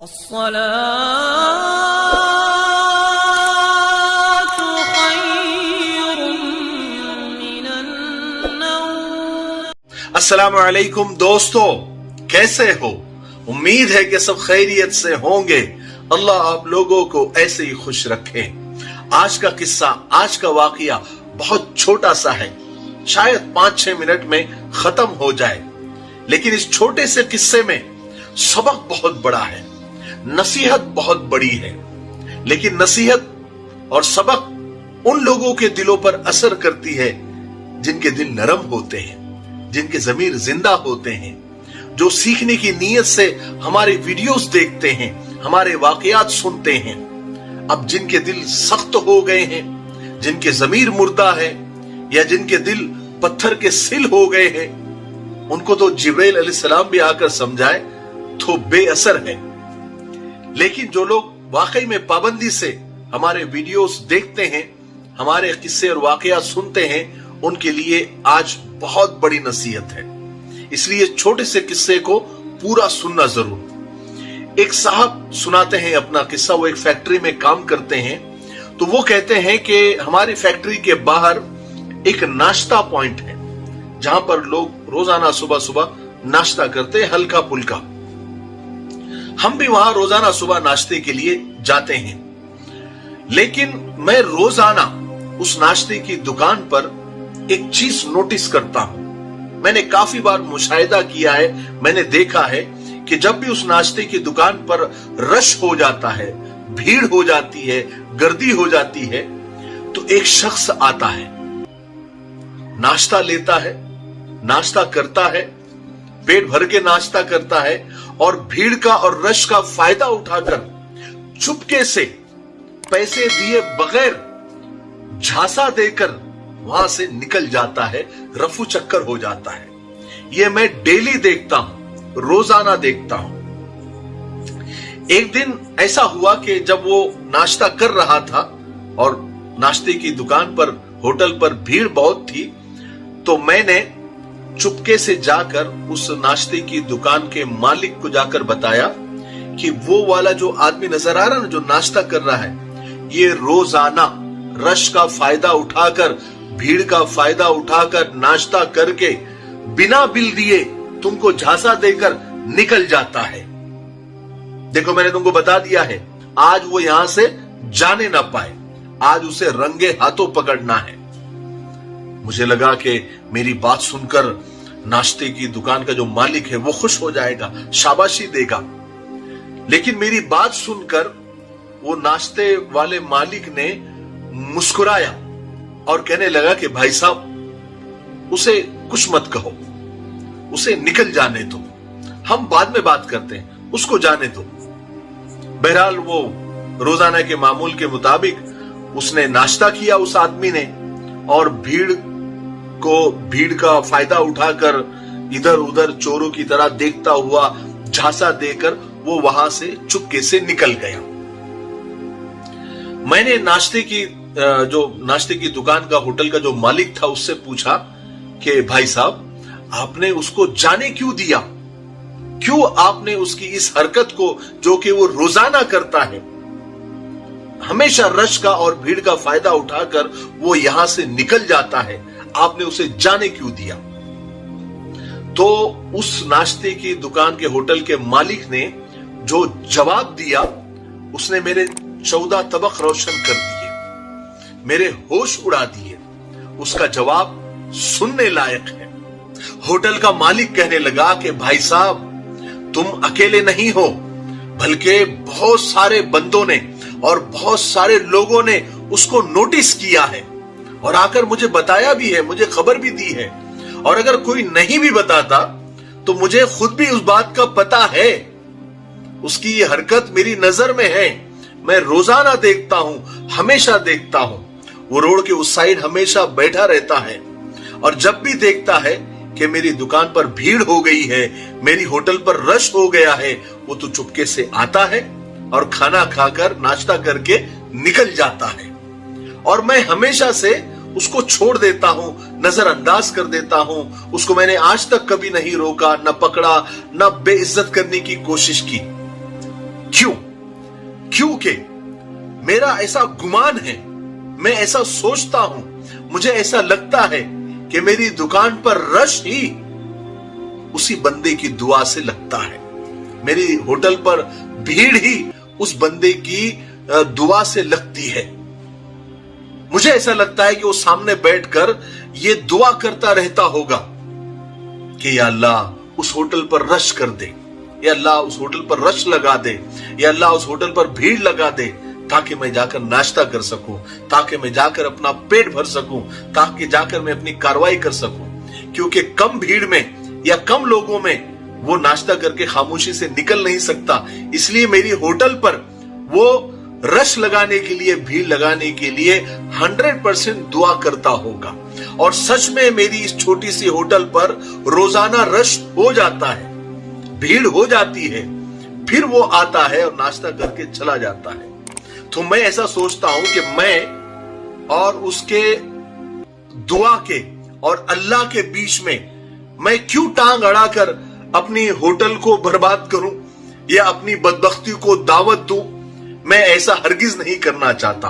الصلاة خير من النوم. अस्सलामु अलैकुम दोस्तों, कैसे हो? उम्मीद है कि सब खैरियत से होंगे। अल्लाह आप लोगों को ऐसे ही खुश रखे। आज का किस्सा, आज का वाकया बहुत छोटा सा है, शायद 5-6 मिनट में खत्म हो जाए, लेकिन इस छोटे से किस्से में सबक बहुत बड़ा है, नसीहत बहुत बड़ी है। लेकिन नसीहत और सबक उन लोगों के दिलों पर असर करती है जिनके दिल नरम होते हैं, जिनके ज़मीर जिंदा होते हैं, जो सीखने की नीयत से हमारे वीडियोस देखते हैं, हमारे वाकयात सुनते हैं। अब जिनके दिल सख्त हो गए हैं, जिनके ज़मीर मुर्दा है, या जिनके दिल पत्थर के सिल हो गए हैं, उनको तो जिब्राइल अलैहिस्सलाम भी आकर समझाए तो बेअसर है। लेकिन जो लोग वाकई में पाबंदी से हमारे वीडियोस देखते हैं, हमारे किस्से और वाकयात सुनते हैं, उनके लिए आज बहुत बड़ी नसीहत है। इसलिए छोटे से किस्से को पूरा सुनना जरूर। एक साहब सुनाते हैं अपना किस्सा। वो एक फैक्ट्री में काम करते हैं, तो वो कहते हैं कि हमारी फैक्ट्री के बाहर एक नाश्ता पॉइंट है, जहां पर लोग रोजाना सुबह सुबह नाश्ता करते हैं, हल्का फुल्का। हम भी वहां रोजाना सुबह नाश्ते के लिए जाते हैं, लेकिन मैं रोजाना उस नाश्ते की दुकान पर एक चीज नोटिस करता हूं। मैंने काफी बार मुशाहिदा किया है, मैंने देखा है कि जब भी उस नाश्ते की दुकान पर रश हो जाता है, भीड़ हो जाती है, गर्दी हो जाती है, तो एक शख्स आता है, नाश्ता लेता है, नाश्ता करता है, पेट भर के नाश्ता करता है, और भीड़ का और रश का फायदा उठाकर चुपके से पैसे दिए बगैर झांसा देकर वहां से निकल जाता है, रफू चक्कर हो जाता है। ये मैं डेली देखता हूं, रोजाना देखता हूं। एक दिन ऐसा हुआ कि जब वो नाश्ता कर रहा था और नाश्ते की दुकान पर, होटल पर भीड़ बहुत थी, तो मैंने चुपके से जाकर उस नाश्ते की दुकान के मालिक को जाकर बताया कि वो वाला जो आदमी नजर आ रहा है ना, जो नाश्ता कर रहा है, ये रोजाना रश का फायदा उठाकर, भीड़ का फायदा उठाकर नाश्ता करके बिना बिल दिए तुमको झांसा देकर निकल जाता है। देखो, मैंने तुमको बता दिया है, आज वो यहां से जाने ना पाए, आज उसे रंगे हाथों पकड़ना है। मुझे लगा कि मेरी बात सुनकर नाश्ते की दुकान का जो मालिक है वो खुश हो जाएगा, शाबाशी देगा। लेकिन मेरी बात सुनकर वो नाश्ते वाले मालिक ने मुस्कुराया और कहने लगा कि भाई साहब, उसे कुछ मत कहो, उसे निकल जाने दो, हम बाद में बात करते हैं, उसको जाने दो। बहरहाल वो रोजाना के मामूल के मुताबिक उसने नाश्ता किया उस आदमी ने, और भीड़ का फायदा उठाकर इधर उधर चोरों की तरह देखता हुआ झांसा देकर वो वहां से चुपके से निकल गया। मैंने नाश्ते की दुकान का, होटल का जो मालिक था, उससे पूछा कि भाई साहब, आपने उसको जाने क्यों दिया? क्यों आपने उसकी इस हरकत को, जो कि वो रोजाना करता है, हमेशा रश का और भीड़ का फायदा उठाकर वो यहां से निकल जाता है, आपने उसे जाने क्यों दिया? तो उस नाश्ते की दुकान के, होटल के मालिक ने जो जवाब दिया, उसने मेरे 14 तबक रोशन कर दिए, मेरे होश उड़ा दिए। उसका जवाब सुनने लायक है। होटल का मालिक कहने लगा कि भाई साहब, तुम अकेले नहीं हो, बल्कि बहुत सारे बंदों ने और बहुत सारे लोगों ने उसको नोटिस किया है और आकर मुझे बताया भी है, मुझे खबर भी दी है। और अगर कोई नहीं भी बताता तो मुझे खुद भी उस बात का पता है। उसकी ये हरकत मेरी नजर में है, मैं रोजाना देखता हूं, हमेशा देखता हूं। वो रोड के उस साइड हमेशा बैठा रहता है, और जब भी देखता है कि मेरी दुकान पर भीड़ हो गई है, मेरी होटल पर रश हो गया है, वो तो चुपके से आता है और खाना खाकर, नाश्ता करके निकल जाता है। और मैं हमेशा से उसको छोड़ देता हूं, नजरअंदाज कर देता हूं। उसको मैंने आज तक कभी नहीं रोका, न पकड़ा, न बेइज्जत करने की कोशिश की। क्योंकि मेरा ऐसा गुमान है, मैं ऐसा सोचता हूं, मुझे ऐसा लगता है कि मेरी दुकान पर रश ही उसी बंदे की दुआ से लगता है, मेरी होटल पर भीड़ ही उस बंदे की दुआ से लगती है। मुझे ऐसा लगता है कि वो सामने बैठकर ये दुआ करता रहता होगा कि या अल्लाह उस होटल पर रश कर दे, या अल्लाह उस होटल पर रश लगा दे, या अल्लाह उस होटल पर भीड़ लगा दे, ताकि मैं जाकर नाश्ता कर सकूं, ताकि मैं जाकर अपना पेट भर सकूं, ताकि जाकर मैं अपनी कार्रवाई कर सकूं। क्योंकि कम भीड़ में या कम लोगों में वो नाश्ता करके खामोशी से निकल नहीं सकता, इसलिए मेरी होटल पर वो रश लगाने के लिए, भीड़ लगाने के लिए 100% दुआ करता होगा। और सच में मेरी इस छोटी सी होटल पर रोजाना रश हो जाता है, भीड़ हो जाती है, फिर वो आता है और नाश्ता करके चला जाता है। तो मैं ऐसा सोचता हूं कि मैं और उसके दुआ के और अल्लाह के बीच में मैं क्यों टांग अड़ाकर अपनी होटल को बर्बाद करूं या अपनी बदबख्ती को दावत दूं। मैं ऐसा हरगिज नहीं करना चाहता।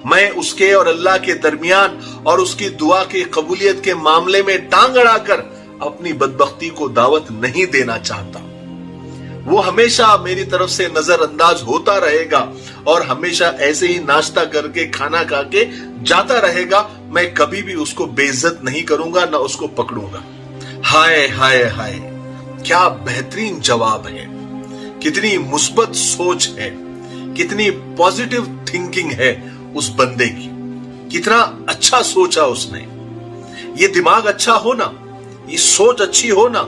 मैं उसके और अल्लाह के दरमियान और उसकी दुआ की कबूलियत के मामले में टांग अड़ाकर अपनी बदबख्ती को दावत नहीं देना चाहता। वो हमेशा मेरी तरफ से नजरअंदाज होता रहेगा और हमेशा ऐसे ही नाश्ता करके, खाना खा के जाता रहेगा। मैं कभी भी उसको बेइज्जत नहीं करूंगा, ना उसको पकड़ूंगा। हाय हाय हाय, क्या बेहतरीन जवाब है, कितनी मुस्बत सोच है, कितनी पॉजिटिव थिंकिंग है उस बंदे की, कितना अच्छा सोचा उसने। ये दिमाग अच्छा हो ना, ये सोच अच्छी हो ना,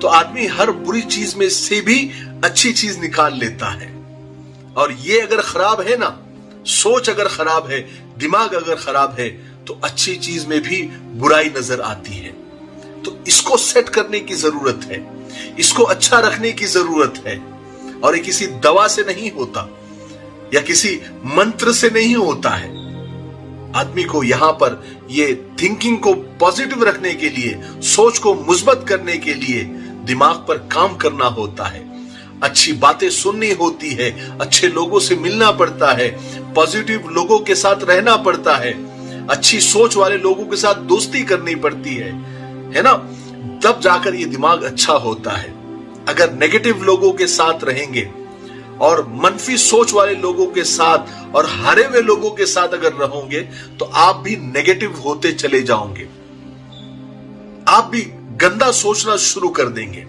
तो आदमी हर बुरी चीज में से भी अच्छी चीज निकाल लेता है। और ये अगर खराब है ना, सोच अगर खराब है, दिमाग अगर खराब है, तो अच्छी चीज में भी बुराई नजर आती है। तो इसको सेट करने की जरूरत है, इसको अच्छा रखने की जरूरत है। और ये किसी दवा से नहीं होता या किसी मंत्र से नहीं होता है। आदमी को यहां पर ये थिंकिंग को पॉजिटिव रखने के लिए, सोच को मुस्बत करने के लिए दिमाग पर काम करना होता है, अच्छी बातें सुननी होती है, अच्छे लोगों से मिलना पड़ता है, पॉजिटिव लोगों के साथ रहना पड़ता है, अच्छी सोच वाले लोगों के साथ दोस्ती करनी पड़ती है ना, तब जाकर ये दिमाग अच्छा होता है। अगर नेगेटिव लोगों के साथ रहेंगे और मनफी सोच वाले लोगों के साथ और हारे हुए लोगों के साथ अगर रहोगे, तो आप भी नेगेटिव होते चले जाओगे, आप भी गंदा सोचना शुरू कर देंगे।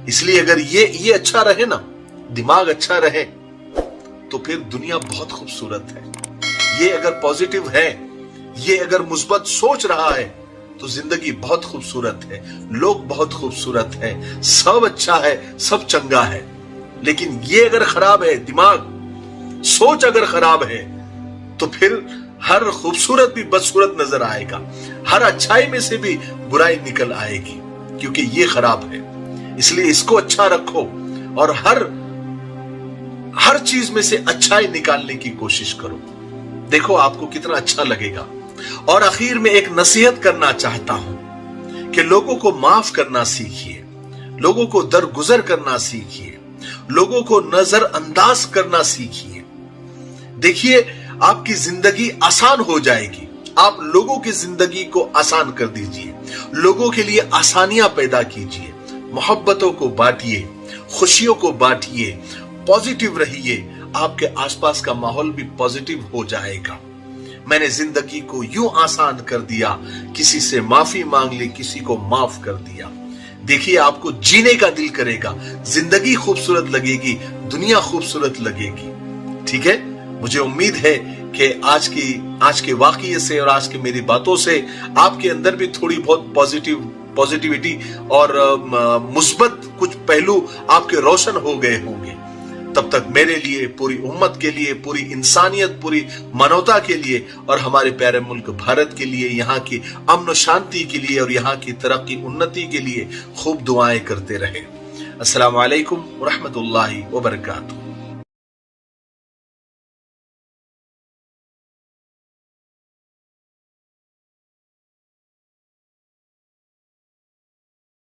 इसलिए अगर ये अच्छा रहे ना, दिमाग अच्छा रहे, तो फिर दुनिया बहुत खूबसूरत है। ये अगर पॉजिटिव है, ये अगर मुस्बत सोच रहा है, तो जिंदगी बहुत खूबसूरत है, लोग बहुत खूबसूरत है, सब अच्छा है, सब चंगा है। लेकिन ये अगर खराब है, दिमाग, सोच अगर खराब है, तो फिर हर खूबसूरत भी बदसूरत नजर आएगा, हर अच्छाई में से भी बुराई निकल आएगी, क्योंकि ये खराब है। इसलिए इसको अच्छा रखो और हर चीज में से अच्छाई निकालने की कोशिश करो। देखो आपको कितना अच्छा लगेगा। और आखिर में एक नसीहत करना चाहता हूं कि लोगों को माफ करना सीखिए, लोगों को दरगुजर करना सीखिए, लोगों को नजरअंदाज करना सीखिए। देखिए आपकी जिंदगी आसान हो जाएगी। आप लोगों की जिंदगी को आसान कर दीजिए, लोगों के लिए आसानियां पैदा कीजिए, मोहब्बतों को बांटिए, खुशियों को बांटिए, पॉजिटिव रहिए। आपके आसपास का माहौल भी पॉजिटिव हो जाएगा। मैंने जिंदगी को यूं आसान कर दिया, किसी से माफी मांग ली, किसी को माफ कर दिया। देखिए आपको जीने का दिल करेगा, जिंदगी खूबसूरत लगेगी, दुनिया खूबसूरत लगेगी। ठीक है, मुझे उम्मीद है कि आज के वाकये से और आज की मेरी बातों से आपके अंदर भी थोड़ी बहुत पॉजिटिविटी और मुस्बत कुछ पहलू आपके रोशन हो गए होंगे। तब तक मेरे लिए, पूरी उम्मत के लिए, पूरी इंसानियत, पूरी मानवता के लिए और हमारे प्यारे मुल्क भारत के लिए, यहाँ की अमन शांति के लिए और यहाँ की तरक्की उन्नति के लिए खूब दुआएं करते रहे। अस्सलाम वालेकुम व रहमतुल्लाहि व बरकातुहू।